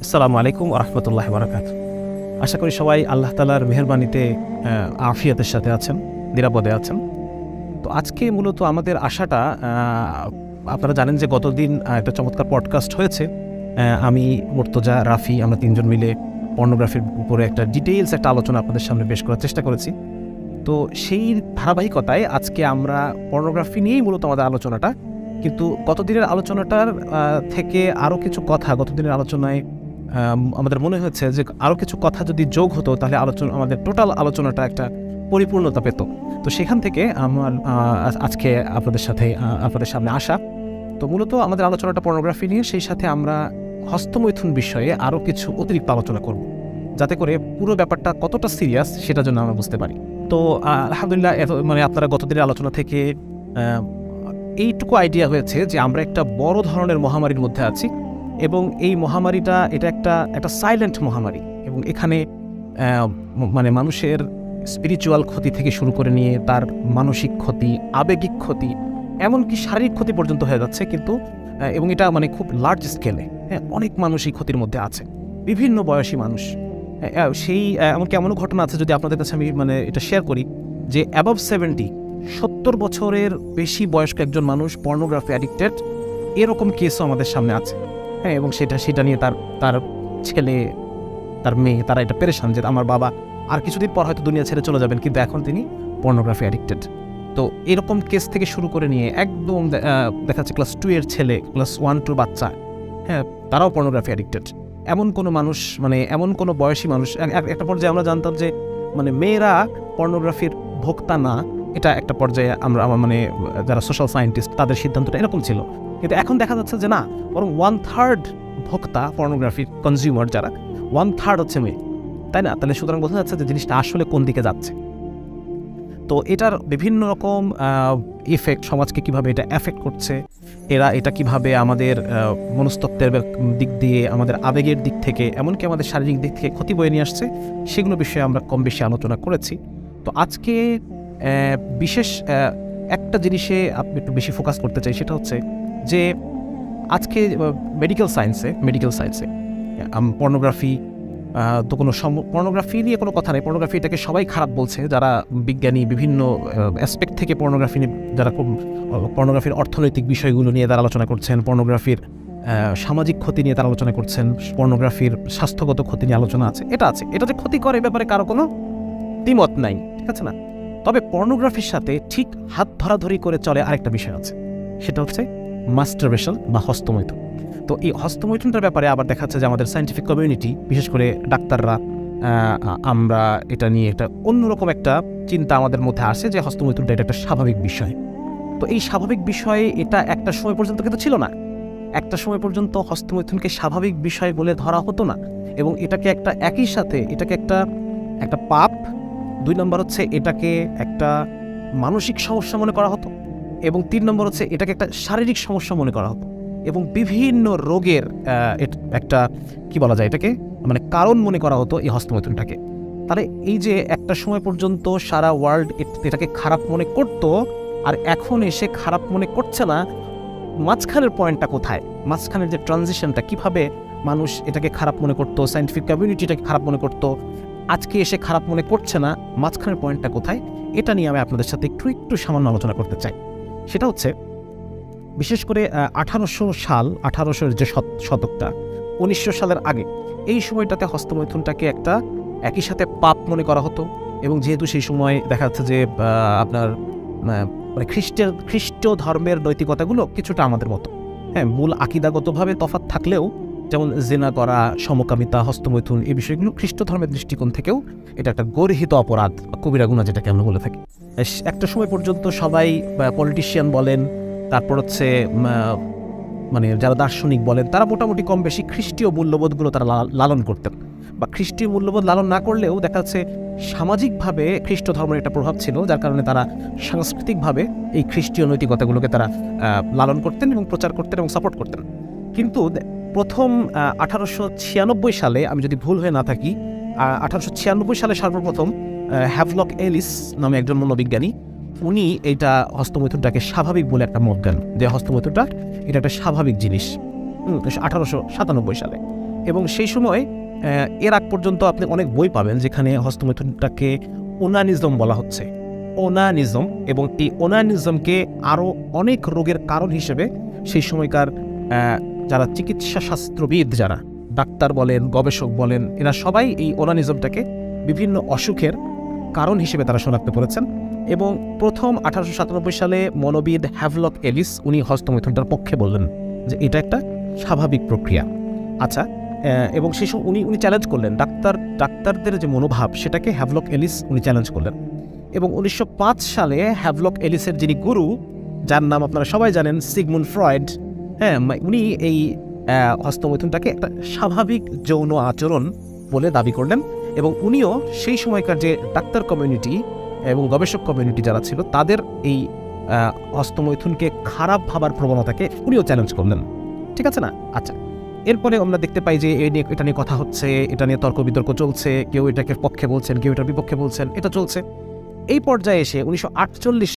আসসালামু আলাইকুম ওয়া রাহমাতুল্লাহি ওয়া বারাকাতুহু। আশা করি সবাই আল্লাহ তাআলার মেহেরবানিতে আফিয়াতের সাথে আছেন, নিরাপদে আছেন। তো আজকে মূলত আমাদের আশাটা, আপনারা জানেন যে গতদিন একটা চমৎকার পডকাস্ট হয়েছে। আমি, মুর্তজা, রাফি, আমরা তিনজন মিলে পর্নোগ্রাফির উপরে একটা ডিটেইলস একটা আলোচনা আপনাদের সামনে পেশ করার চেষ্টা করেছি। তো সেই ধারাবাহিকতায় আজকে আমরা পর্নোগ্রাফি নিয়েই মূলত আমাদের আলোচনাটা, কিন্তু গতদিনের আলোচনাটার থেকে আরও কিছু কথা, গতদিনের আলোচনায় আমাদের মনে হয়েছে যে আরও কিছু কথা যদি যোগ হতো তাহলে আমাদের টোটাল আলোচনাটা একটা পরিপূর্ণতা পেত। তো সেখান থেকে আমার আজকে আপনাদের সামনে আসা। তো মূলত আমাদের আলোচনাটা পর্নোগ্রাফি নিয়ে, সেই সাথে আমরা হস্তমৈথুন বিষয়ে আরও কিছু অতিরিক্ত আলোচনা করব, যাতে করে পুরো ব্যাপারটা কতটা সিরিয়াস সেটার জন্য আমরা বুঝতে পারি। তো আলহামদুলিল্লাহ, আপনারা গতদিনের আলোচনা থেকে এইটুকু আইডিয়া হয়েছে যে আমরা একটা বড় ধরনের মহামারীর মধ্যে আছি, এবং এই মহামারীটা এটা একটা সাইলেন্ট মহামারী, এবং এখানে মানুষের স্পিরিচুয়াল ক্ষতি থেকে শুরু করে নিয়ে তার মানসিক ক্ষতি, আবেগিক ক্ষতি, এমনকি শারীরিক ক্ষতি পর্যন্ত হয়ে যাচ্ছে। কিন্তু এবং এটা খুব লার্জ স্কেলে, অনেক মানুষ এই ক্ষতির মধ্যে আছে, বিভিন্ন বয়সী মানুষ। সেই এমনকি এমনও ঘটনা আছে, যদি আপনাদের কাছে আমি এটা শেয়ার করি, যে অ্যাবভ 70 বছরের বেশি বয়স্ক একজন মানুষ পর্নোগ্রাফি অ্যাডিক্টেড, এরকম কেসও আমাদের সামনে আছে। এবং সেটা নিয়ে তার ছেলে, তার মেয়ে, তারা এটা পেরেশান যে আমার বাবা আর কিছুদিন পর হয়তো দুনিয়া ছেড়ে চলে যাবেন, কিন্তু এখন তিনি পর্নোগ্রাফি অ্যাডিক্টেড। তো এরকম কেস থেকে শুরু করে নিয়ে একদম দেখা যাচ্ছে ক্লাস 2 এর ছেলে, ক্লাস 1-2 বাচ্চা, তারাও পর্নোগ্রাফি অ্যাডিক্টেড। এমন কোনো মানুষ, এমন কোনো বয়সী মানুষ, একটা পর্যায়ে আমরা জানতাম যে মেয়েরা পর্নোগ্রাফির ভোক্তা না, এটা একটা পর্যায়ে আমরা যারা সোশ্যাল সায়েন্টিস্ট তাদের সিদ্ধান্তটা এরকম ছিল। কিন্তু এখন দেখা যাচ্ছে যে না, বরং 1/3 ভোক্তা, পর্নোগ্রাফির কনজিউমার যারা, 1/3 হচ্ছে মেয়ে, তাই না? তাহলে সুতরাং বোঝা যাচ্ছে যে জিনিসটা আসলে কোন দিকে যাচ্ছে। তো এটার বিভিন্ন রকম ইফেক্ট, সমাজকে কিভাবে এটা এফেক্ট করছে, এটা কিভাবে আমাদের মনস্তত্ত্বের দিক দিয়ে, আমাদের আবেগের দিক থেকে, এমনকি আমাদের শারীরিক দিক থেকে ক্ষতি বয়ে নিয়ে আসছে, সেগুলো বিষয়ে আমরা কম বেশি আলোচনা করেছি। তো আজকে বিশেষ একটা জিনিসে আপনি একটু বেশি ফোকাস করতে চাই, সেটা হচ্ছে যে আজকে মেডিকেল সায়েন্সে পর্নোগ্রাফি তো কোনো পর্নোগ্রাফি নিয়ে কোনো কথা নেই। পর্নোগ্রাফি এটাকে সবাই খারাপ বলছে, যারা বিজ্ঞানী বিভিন্ন অ্যাসপেক্ট থেকে যারা পর্নোগ্রাফির অর্থনৈতিক বিষয়গুলো নিয়ে তারা আলোচনা করছেন, পর্নোগ্রাফির সামাজিক ক্ষতি নিয়ে তারা আলোচনা করছেন, পর্নোগ্রাফির স্বাস্থ্যগত ক্ষতি নিয়ে আলোচনা আছে। এটা যে ক্ষতি করে, ব্যাপারে কারো কোনো দ্বিমত নাই, ঠিক আছে না? তবে পর্নোগ্রাফির সাথে ঠিক হাত ধরাধরি করে চলে আরেকটা বিষয় আছে, সেটা হচ্ছে মাস্টারবেশন বা হস্তমৈথুন। তো এই হস্তমৈথুনটার ব্যাপারে আবার দেখা যাচ্ছে যে আমাদের সায়েন্টিফিক কমিউনিটি, বিশেষ করে ডাক্তাররা, আমরা এটা নিয়ে একটা অন্যরকম একটা চিন্তা আমাদের মধ্যে আসে যে হস্তমৈথুনটা এটা একটা স্বাভাবিক বিষয়। তো এই স্বাভাবিক বিষয়ে এটা একটা সময় পর্যন্ত কিন্তু ছিল না। একটা সময় পর্যন্ত হস্তমৈথুনকে স্বাভাবিক বিষয় বলে ধরা হতো না, এবং এটাকে একই সাথে একটা পাপ, 2 নম্বর হচ্ছে এটাকে একটা মানসিক সমস্যা মনে করা হতো, এবং 3 নম্বর হচ্ছে এটাকে একটা শারীরিক সমস্যা মনে করা হতো, এবং বিভিন্ন রোগের একটা কি বলা যায় এটাকে কারণ মনে করা হতো এই হস্তমৈথুনটাকে। তাহলে এই যে একটা সময় পর্যন্ত সারা ওয়ার্ল্ড এটাকে খারাপ মনে করত, আর এখন এসে খারাপ মনে করছে না, মাঝখানের পয়েন্টটা কোথায়? মাঝখানের যে ট্রানজিশনটা, কিভাবে মানুষ এটাকে খারাপ মনে করতো, সায়েন্টিফিক কমিউনিটি এটাকে খারাপ মনে করতো, আজকে এসে খারাপ মনে করছে না, মাঝখানের পয়েন্টটা কোথায়? এটা নিয়ে আমি আপনাদের সাথে একটু সামান্য আলোচনা করতে চাই। সেটা হচ্ছে বিশেষ করে 1800 যে শতকটা, 1900 সালের আগে, এই সময়টাতে হস্তমৈথুনটাকে একই সাথে পাপ মনে করা হতো। এবং যেহেতু সেই সময় দেখা যাচ্ছে যে আপনার খ্রিস্ট ধর্মের নৈতিকতাগুলো কিছুটা আমাদের মতো, মূল আকিদাগতভাবে তফাৎ থাকলেও, যেমন জিনা করা, সমকামিতা, হস্তমৈথুন, এই বিষয়গুলো খ্রিস্ট ধর্মের দৃষ্টিকোণ থেকেও এটা একটা গর্হিত অপরাধ, কবিরা গুনাহ যেটাকে আমরা বলে থাকি। একটা সময় পর্যন্ত সবাই, পলিটিশিয়ান বলেন, তারপর হচ্ছে যারা দার্শনিক বলেন, তারা মোটামুটি কম বেশি খ্রিস্টীয় মূল্যবোধগুলো তারা লালন করতেন, বা খ্রিস্টীয় মূল্যবোধ লালন না করলেও দেখা যাচ্ছে সামাজিকভাবে খ্রিস্ট ধর্মের একটা প্রভাব ছিল, যার কারণে তারা সাংস্কৃতিকভাবে এই খ্রিস্টীয় নৈতিকতাগুলোকে তারা লালন করতেন এবং প্রচার করতেন এবং সাপোর্ট করতেন। কিন্তু প্রথম 1896 সালে, আমি যদি ভুল হয়ে না থাকি, 1896 সালে সর্বপ্রথম হ্যাভলক এলিস নামে একজন মনোবিজ্ঞানী, উনি এইটা হস্তমৈথুনটাকে স্বাভাবিক বলে একটা মত দেন, যে হস্তমৈথুনটা এটা একটা স্বাভাবিক জিনিস, 1897 সালে। এবং সেই সময় এর আগ পর্যন্ত আপনি অনেক বই পাবেন যেখানে হস্তমৈথুনটাকে ওনানিজম বলা হচ্ছে, ওনানিজম, এবং এই ওনানিজমকে আরও অনেক রোগের কারণ হিসেবে সেই সময়কার যারা চিকিৎসা শাস্ত্রবিদ, যারা ডাক্তার বলেন, গবেষক বলেন, এরা সবাই এই ওনানিজমটাকে বিভিন্ন অসুখের কারণ হিসেবে তারা শনাক্ত করেছেন। এবং প্রথম 1897 সালে মনোবিদ হ্যাভলক এলিস উনি হস্তমৈথুনটার পক্ষে বললেন যে এটা একটা স্বাভাবিক প্রক্রিয়া। আচ্ছা, এবং সেই সময় উনি চ্যালেঞ্জ করলেন ডাক্তারদের যে মনোভাব সেটাকে হ্যাভলক এলিস উনি চ্যালেঞ্জ করলেন। এবং 1905 সালে হ্যাভলক এলিসের যিনি গুরু, যার নাম আপনারা সবাই জানেন, সিগমুন্ড ফ্রয়েড, উনি এই হস্তমৈথুনটাকে একটা স্বাভাবিক যৌন আচরণ বলে দাবি করলেন। এবং উনিও সেই সময়কার যে ডাক্তার কমিউনিটি এবং গবেষক কমিউনিটি যারা ছিল তাদের এই হস্তমৈথুনকে খারাপ ভাবার প্রবণতাকে উনিও চ্যালেঞ্জ করলেন। ঠিক আছে না? আচ্ছা, এরপরে আমরা দেখতে পাই যে এটা নিয়ে কথা হচ্ছে, এটা নিয়ে তর্ক বিতর্ক চলছে, কেউ এটাকে পক্ষে বলছেন, কেউ এটার বিপক্ষে বলছেন, এটা চলছে। এই পর্যায়ে এসে 1948